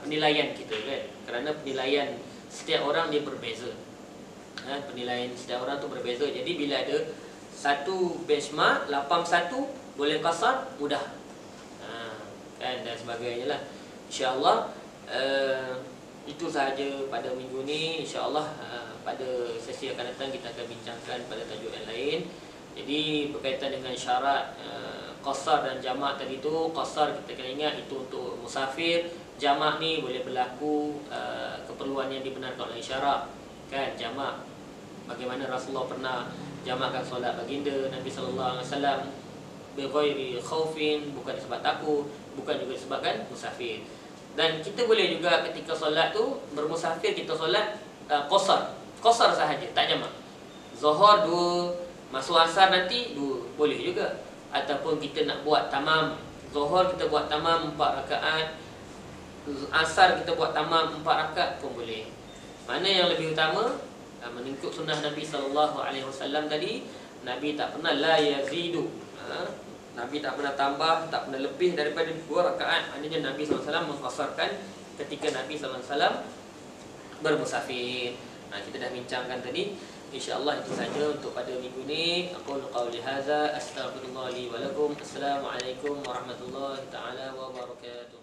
penilaian kita kan, kerana penilaian setiap orang dia berbeza. Penilaian setiap orang tu berbeza. Jadi bila ada satu benchmark 81 boleh qasar, mudah kan, dan sebagainya lah. InsyaAllah itu sahaja pada minggu ni. InsyaAllah pada sesi akan datang kita akan bincangkan pada tajuk yang lain. Jadi berkaitan dengan syarat qasar dan jamak tadi tu, qasar kita kena ingat itu untuk musafir, jamak ni boleh berlaku keperluan yang dibenarkan oleh syarak kan. Jamak bagaimana Rasulullah pernah jamakkan solat baginda Nabi sallallahu alaihi wasallam bighairi khaufin, bukan sebab takut, bukan juga disebabkan musafir. Dan kita boleh juga ketika solat tu bermusafir, kita solat qasar sahaja, tak jamak. Zuhur 2, masuk asar nanti 2, boleh juga. Ataupun kita nak buat tamam, zuhur kita buat tamam 4 rakaat, asar kita buat tamam 4 rakaat pun boleh. Mana yang lebih utama? Mengikut sunnah Nabi sallallahu alaihi wasallam tadi, Nabi tak pernah la yazidu. Nabi tak pernah tambah, tak pernah lebih daripada 2 rakaat. Maknanya Nabi SAW mengqasarkan ketika Nabi SAW bermusafir. Kita dah bincangkan tadi. InsyaAllah itu saja untuk pada minggu ni. Aqulu qawli hadza, astaghfirullah li wa lakum. Assalamualaikum warahmatullahi taala wabarakatuh.